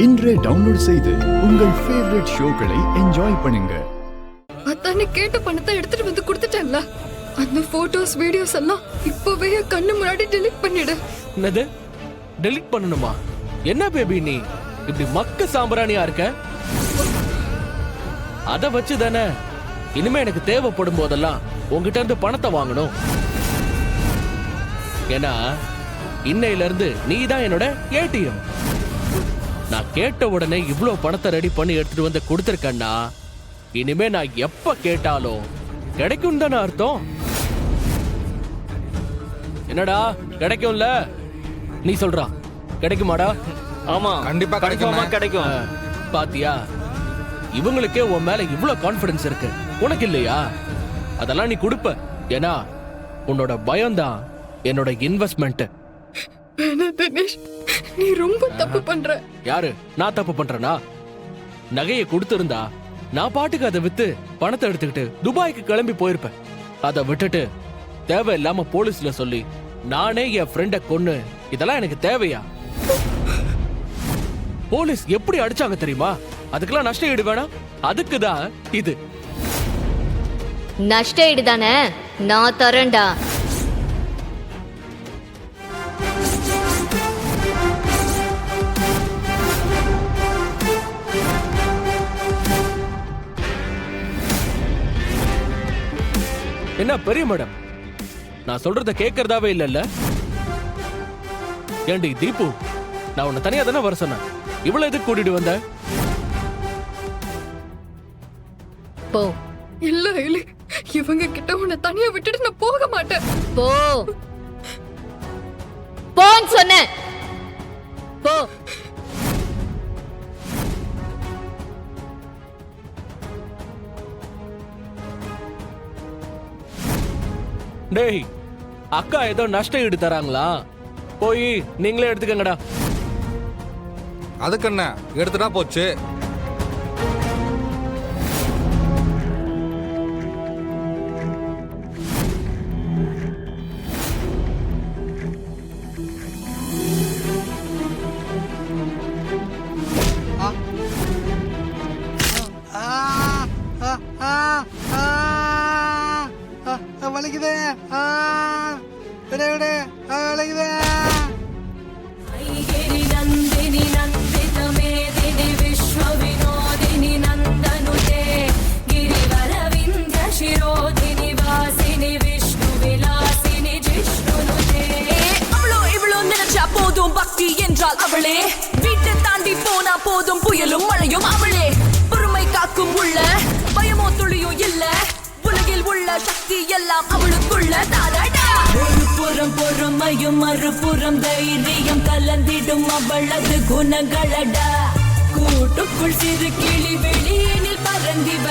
இன்றே டவுன்லோட் செய்து உங்கள் ஃபேவரட் ஷோக்களை என்ஜாய் பண்ணுங்க. அத்தானே கேட்ட பணத்தை எடுத்துட்டு வந்து கொடுத்துட்டேன்ல. அந்த போட்டோஸ் வீடியோஸ் எல்லாம் இப்பவே கண்ணு முன்னாடி டெலீட் பண்ணிடு. என்னது டெலீட் பண்ணணுமா? என்ன பேபி நீ இப்படி மக்க சாம்பிராணியா இருக்க? அத வச்சு தானே இனிமே எனக்கு தேவைப்படும் போதெல்லாம் உங்ககிட்ட இருந்து பணத்தை வாங்கணும். ஏன்னா இன்னையில இருந்து நீ தான் என்னோட ஏடிஎம். நான் கேட்ட உடனே இவ்ளோ பணத்தை ரெடி பண்ணி எடுத்துட்டு வந்து கொடுத்துருக்கேன்னா இனிமே நான் எப்ப கேட்டாலும் கிடைக்கும் தானே அர்த்தம். என்னடா கிடைக்கும்ல? நீ சொல்றா கிடைக்குமாடா? ஆமா கண்டிப்பா கிடைக்கும். பாத்தியா, இவங்களுக்கே உன் மேல இவ்வளவு கான்பிடன்ஸ் இருக்கு, உனக்கு இல்லையா? அதெல்லாம் நீ கொடுப்ப. ஏன்னா உன்னோட பயம்தான் என்னோட இன்வெஸ்ட்மெண்ட். தினேஷ், நீ ரொம்ப தப்பு பண்ற. யாரு? நான் தப்பு பண்றேனா? நகையை கொடுத்திருந்தா நான் பாட்டுக்கு அதை வித்து பணத்தை எடுத்துக்கிட்டு துபாய்க்கு கிளம்பி போயிருப்பேன். அதை விட்டுட்டு தேவையில்லாம போலீஸ்ல சொல்லி நானே என் ஃப்ரெண்ட கொன்னு, இதெல்லாம் எனக்கு தேவையா? போலீஸ் எப்படி அடிச்சாங்க தெரியுமா? அதுக்கெல்லாம் நஷ்ட ஈடு வேணாம். அதுக்குதான் இது. நஷ்ட ஈடு தானே நான் தரேன்டா. என்ன பெரிய மேடம், நான் சொல்றத கேட்கறதாவே இல்லல்ல? ஏண்டி தீபு, நான் உன்னை தனியா தானே வர சொன்னேன். இவ்வளவு எதுக்கு கூட்டிட்டு வந்த? போ. இல்ல இல்ல, இவங்க கிட்ட உன்னை தனியா விட்டுட்டு நான் போக மாட்டேன். போ போன்னு சொன்னேன். போ. டேய், அக்கா ஏதோ நஷ்ட ஈடு தராங்களா? போய் நீங்களே எடுத்துக்கங்கடா. அதுக்கு என்ன, எடுத்துட்டா போச்சு. வலிக்குதே, வலிக்குதே. நந்தினி நந்தித மேதினி விஸ்வ வினோதினி நந்தனுதே கிரிவரவிந்த சிரோதினி வாசினி விஷ்ணு விலாசினி ஜிஷ்ணுனுதே. அவளோ இவ்வளோ நினைச்சா போதும், பக்தி என்றால் அவளே. வீட்டை தாண்டி போனா போதும், புயலும் மழையும் அவளே. பொறுமை காக்கும் உள்ள பயமோ துளியும் இல்ல, உலகில் உள்ள சக்தி எல்லாம் அவளுக்குள்ள தாராடா. ஒரு புறம் பொறுமையும் மறுபுறம் தைரியம் கலந்திடும் அவளது குணங்களடா. கூட்டுக்குள் சிறு கிளி வெளியினில் பறந்திவ